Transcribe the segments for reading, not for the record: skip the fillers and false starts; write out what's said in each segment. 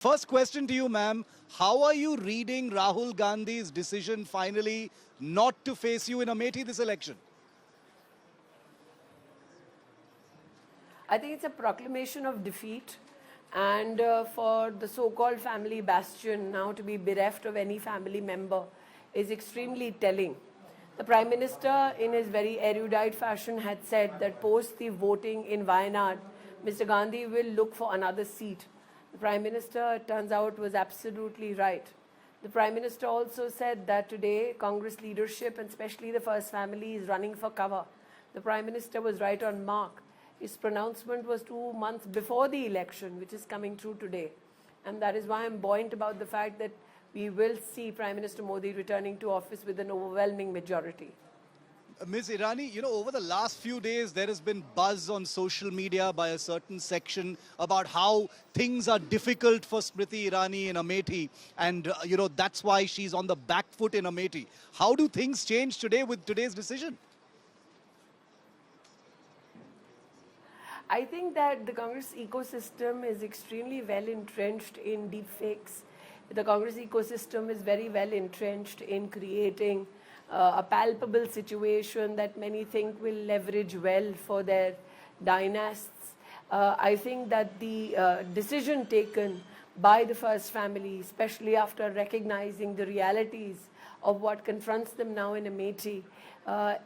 First question to you, ma'am. How are you reading Rahul Gandhi's decision finally not to face you in Amethi this election? I think it's a proclamation of defeat, and for the so-called family bastion now to be bereft of any family member is extremely telling. The Prime Minister, in his very erudite fashion, had said that post the voting in Wayanad, Mr. Gandhi will look for another seat. The Prime Minister, it turns out, was absolutely right. The Prime Minister also said that today Congress leadership, and especially the First Family, is running for cover. The Prime Minister was right on mark. His pronouncement was 2 months before the election, which is coming true today. And that is why I'm buoyant about the fact that we will see Prime Minister Modi returning to office with an overwhelming majority. Ms. Irani, over the last few days, there has been buzz on social media by a certain section about how things are difficult for Smriti Irani in Amethi. And, that's why she's on the back foot in Amethi. How do things change today with today's decision? I think that the Congress ecosystem is extremely well entrenched in deepfakes. The Congress ecosystem is very well entrenched in creating a palpable situation that many think will leverage well for their dynasts. I think that the decision taken by the First Family, especially after recognizing the realities of what confronts them now in Amethi,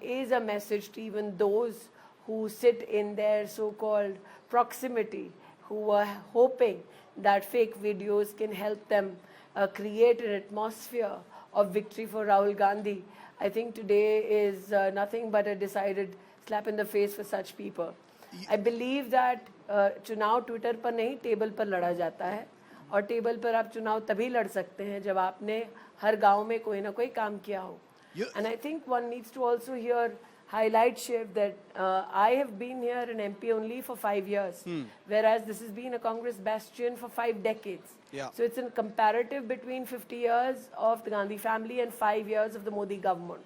is a message to even those who sit in their so-called proximity, who are hoping that fake videos can help them create an atmosphere of victory for Rahul Gandhi. I think today is nothing but a decided slap in the face for such people. I believe that चुनाव Twitter पर नहीं table पर लड़ा जाता है और table पर आप चुनाव तभी लड़ सकते हैं जब आपने हर गांव में कोई ना कोई काम किया हो. And I think one needs to also here highlight, Shiv, that I have been here an MP only for 5 years, whereas this has been a Congress bastion for 5 decades. Yeah. So it's a comparative between 50 years of the Gandhi family and 5 years of the Modi government.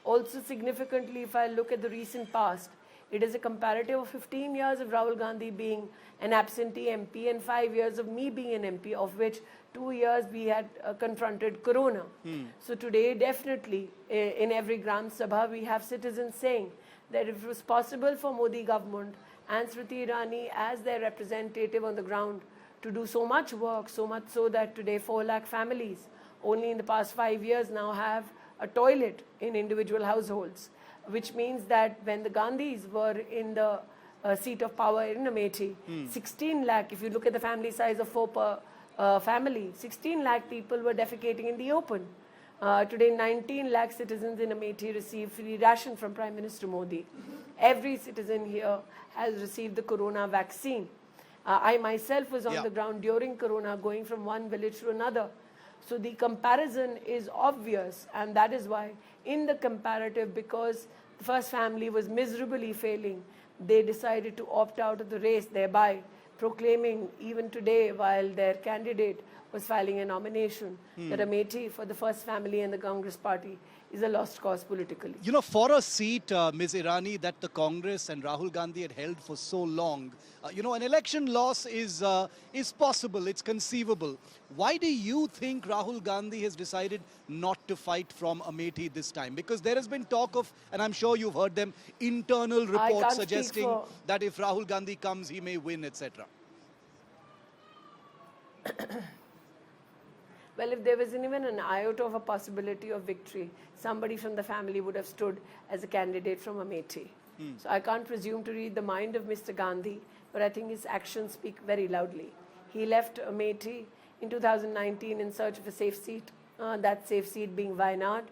Also significantly, if I look at the recent past, it is a comparative of 15 years of Rahul Gandhi being an absentee MP and 5 years of me being an MP, of which 2 years we had confronted Corona. So today, definitely, in every Gram Sabha, we have citizens saying that if it was possible for Modi government and Smriti Irani as their representative on the ground to do so much work, so much so that today 4 lakh families only in the past 5 years now have a toilet in individual households, which means that when the Gandhis were in the seat of power in Amethi, 16 lakh, if you look at the family size of 4 per family, 16 lakh people were defecating in the open. Today, 19 lakh citizens in Amethi receive free ration from Prime Minister Modi. Every citizen here has received the Corona vaccine. I myself was on the ground during Corona, going from one village to another. So the comparison is obvious, and that is why in the comparative, because the First Family was miserably failing, they decided to opt out of the race, thereby proclaiming even today while their candidate was filing a nomination that Amethi for the First Family and the Congress party is a lost cause politically. For a seat, Ms. Irani, that the Congress and Rahul Gandhi had held for so long, an election loss is possible, it's conceivable. Why do you think Rahul Gandhi has decided not to fight from Amethi this time? Because there has been talk of, and I'm sure you've heard them, internal reports suggesting that if Rahul Gandhi comes, he may win, etc. Well, if there wasn't even an iota of a possibility of victory, somebody from the family would have stood as a candidate from Amethi. So I can't presume to read the mind of Mr. Gandhi, but I think his actions speak very loudly. He left Amethi in 2019 in search of a safe seat, that safe seat being Wayanad.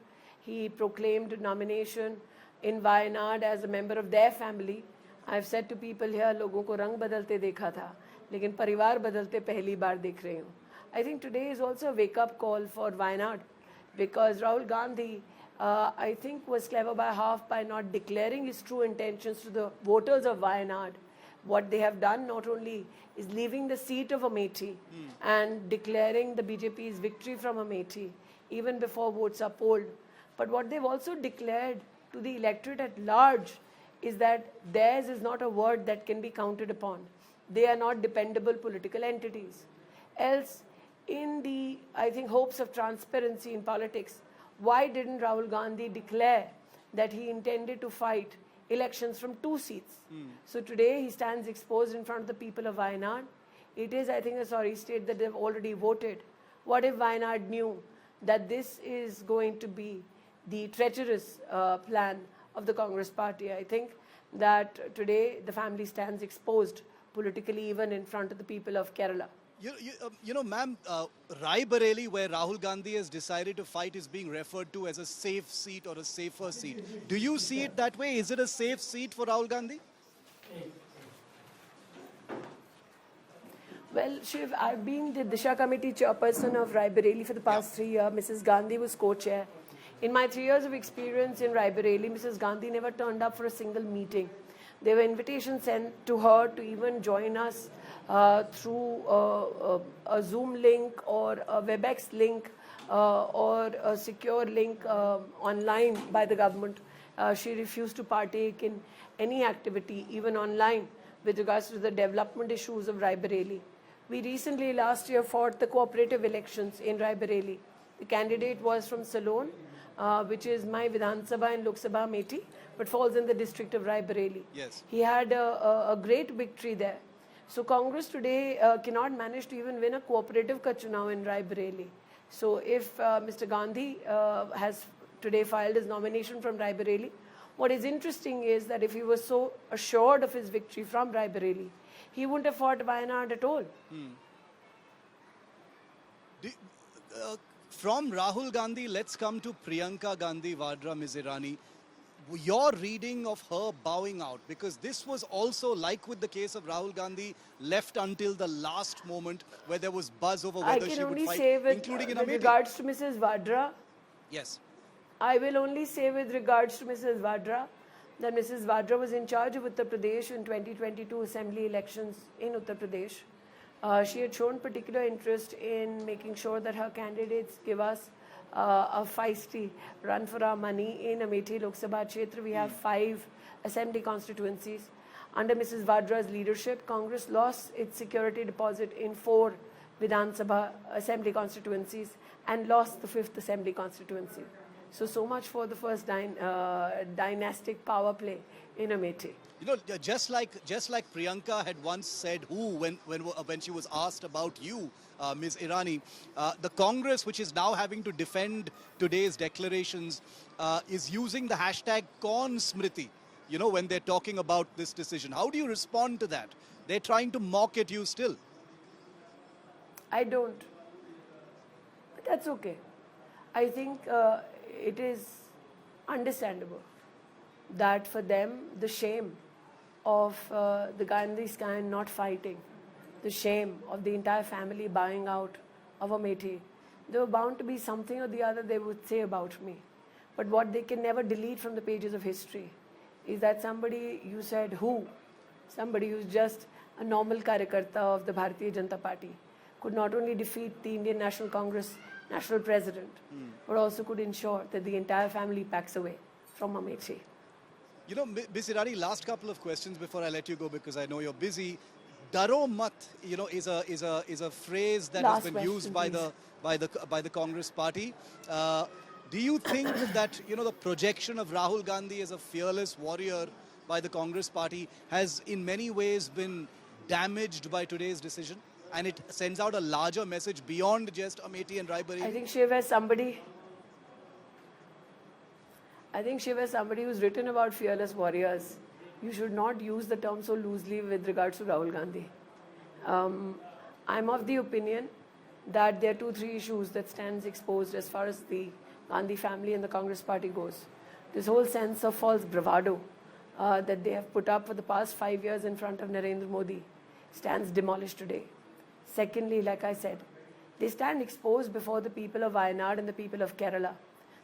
He proclaimed nomination in Wayanad as a member of their family. I've said to people here, लोगों को रंग बदलते देखा था, लेकिन परिवार बदलते पहली बार देख रही हूँ. I think today is also a wake-up call for Wayanad, because Rahul Gandhi, I think, was clever by half by not declaring his true intentions to the voters of Wayanad. What they have done not only is leaving the seat of Amethi and declaring the BJP's victory from Amethi even before votes are polled, but what they've also declared to the electorate at large is that theirs is not a word that can be counted upon. They are not dependable political entities. Else, in the, I think, hopes of transparency in politics, why didn't Rahul Gandhi declare that he intended to fight elections from 2 seats? So today he stands exposed in front of the people of Wayanad. It is, I think, a sorry state that they've already voted. What if Wayanad knew that this is going to be the treacherous plan of the Congress party? I think that today the family stands exposed politically, even in front of the people of Kerala. You know, ma'am, Rai Bareli, where Rahul Gandhi has decided to fight, is being referred to as a safe seat or a safer seat. Do you see it that way? Is it a safe seat for Rahul Gandhi? Well, Shiv, I've been the Disha committee chairperson of Rai Bareli for the past 3 years. Mrs. Gandhi was co-chair. In my 3 years of experience in Rai Bareli, Mrs. Gandhi never turned up for a single meeting. There were invitations sent to her to even join us through a Zoom link or a WebEx link or a secure link online by the government. She refused to partake in any activity, even online, with regards to the development issues of Rai Bareli. We recently, last year, fought the cooperative elections in Rai Bareli. The candidate was from Salon, which is my Vidhan Sabha and Lok Sabha Amethi, but falls in the district of Rai Bareli. Yes. He had a great victory there. So Congress today cannot manage to even win a cooperative ka chunav in Rai Bareli. So if Mr. Gandhi has today filed his nomination from Rai Bareli, what is interesting is that if he was so assured of his victory from Rai Bareli, he wouldn't have fought Wayanad at all. From Rahul Gandhi, let's come to Priyanka Gandhi Vadra, Ms. Irani. Your reading of her bowing out, because this was also, like with the case of Rahul Gandhi, left until the last moment where there was buzz over I whether can she would only fight, say including in with Amethi. regards to Mrs. Vadra, Yes. I will only say with regards to Mrs. Vadra that Mrs. Vadra was in charge of Uttar Pradesh in 2022 assembly elections in Uttar Pradesh. She had shown particular interest in making sure that her candidates give us a feisty run for our money in Amethi Lok Sabha Kshetra. We have 5 assembly constituencies. Under Mrs. Vadra's leadership, Congress lost its security deposit in 4 Vidhan Sabha assembly constituencies and lost the 5th assembly constituency. So much for the first dynastic power play in Amethi. You know, just like Priyanka had once said, when she was asked about you, Ms. Irani, the Congress, which is now having to defend today's declarations, is using the hashtag Kaun Smriti, you know, when they're talking about this decision. How do you respond to that? They're trying to mock at you still. I don't. But that's okay. I think it is understandable that for them, the shame of the Gandhi's kind not fighting, the shame of the entire family buying out of Amethi, there were bound to be something or the other they would say about me. But what they can never delete from the pages of history is that somebody, you said who, somebody who's just a normal karyakarta of the Bharatiya Janata Party, could not only defeat the Indian National Congress national president, but also could ensure that the entire family packs away from Amethi. You know, Ms. Irani, last couple of questions before I let you go, because I know you're busy. Daro mat, you know, is a phrase that Last has been used question, by the Congress party. Do you think that, you know, the projection of Rahul Gandhi as a fearless warrior by the Congress party has in many ways been damaged by today's decision, and it sends out a larger message beyond just Amethi and Rai Bareli? I think Shiv as somebody who's written about fearless warriors, you should not use the term so loosely with regards to Rahul Gandhi. I'm of the opinion that there are 2-3 issues that stands exposed as far as the Gandhi family and the Congress party goes. This whole sense of false bravado that they have put up for the past 5 years in front of Narendra Modi stands demolished today. Secondly, like I said, they stand exposed before the people of Wayanad and the people of Kerala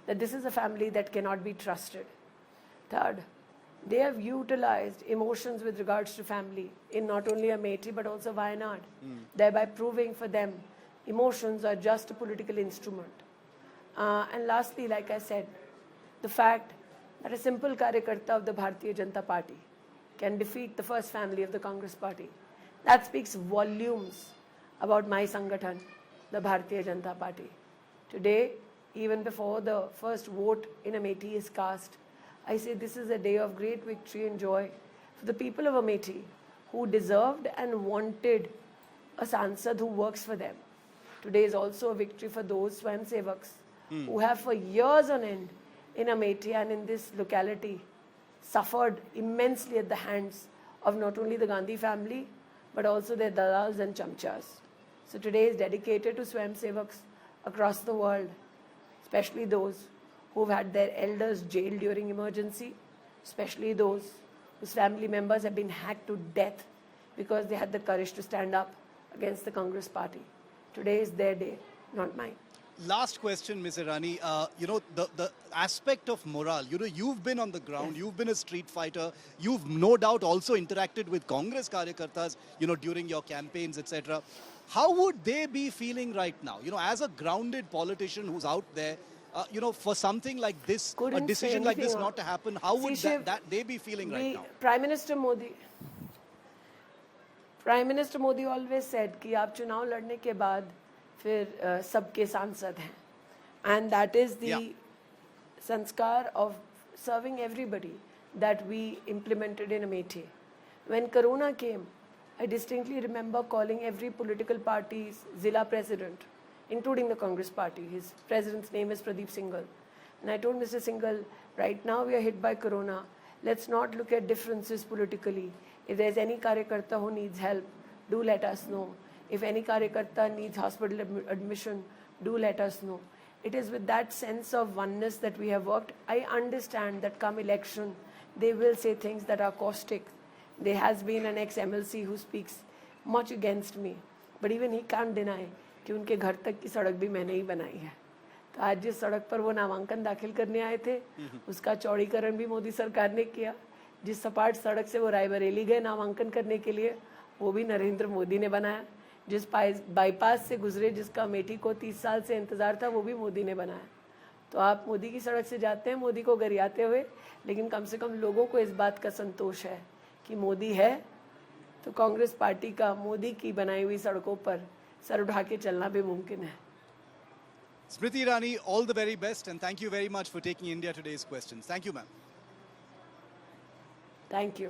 that this is a family that cannot be trusted. Third, they have utilized emotions with regards to family in not only Amethi but also Wayanad, thereby proving for them emotions are just a political instrument. And lastly, like I said, the fact that a simple karyakarta of the Bharatiya Janata Party can defeat the first family of the Congress party, that speaks volumes about my Sangathan the Bharatiya Janata Party. Today, even before the first vote in Amethi is cast, I say this is a day of great victory and joy for the people of Amethi who deserved and wanted a Sansad who works for them. Today is also a victory for those Swayamsevaks who have for years on end in Amethi and in this locality suffered immensely at the hands of not only the Gandhi family but also their dalals and chamchas. So today is dedicated to Swayamsevaks across the world, especially those who've had their elders jailed during emergency, especially those whose family members have been hacked to death because they had the courage to stand up against the Congress party. Today is their day, not mine. Last question, Ms. Irani. The aspect of morale, you've been on the ground, Yes. you've been a street fighter, you've no doubt also interacted with Congress karyakartas, during your campaigns, etc. How would they be feeling right now? As a grounded politician who's out there, for something like this, a Couldn't say decision like this anything not to happen, how would See, Shiv, that they be feeling right now? Prime Minister Modi always said कि आप चुनाव लड़ने के बाद फिर सबके सांसद हैं, and that is the Yeah. sanskar of serving everybody that we implemented in Amethi. When Corona came, I distinctly remember calling every political party's Zilla president, including the Congress party. His president's name is Pradeep Singhal. And I told Mr. Singhal, right now we are hit by Corona. Let's not look at differences politically. If there's any karyakarta who needs help, do let us know. If any karyakarta needs hospital admission, do let us know. It is with that sense of oneness that we have worked. I understand that come election, they will say things that are caustic. There has been an ex-MLC who speaks much against me. But even he can't deny कि उनके घर तक की सड़क भी मैंने ही बनाई है. तो आज जिस सड़क पर वो नामांकन दाखिल करने आए थे, उसका चौड़ीकरण भी मोदी सरकार ने किया. जिस सपाट सड़क से वो रायबरेली गए नामांकन करने के लिए, वो भी नरेंद्र मोदी ने बनाया. जिस बाईपास से गुजरे जिसका अमेठी को 30 साल से इंतजार था, वो भी मोदी ने बनाया. तो आप मोदी की सड़क से जाते हैं मोदी को गरियाते हुए, लेकिन कम से कम लोगों को इस बात का संतोष है कि मोदी है तो कांग्रेस पार्टी का मोदी की बनाई हुई सड़कों पर सर उठा के चलना भी मुमकिन है. Smriti Irani, all the very best and thank you very much for taking India Today's questions. Thank you, ma'am. Thank you.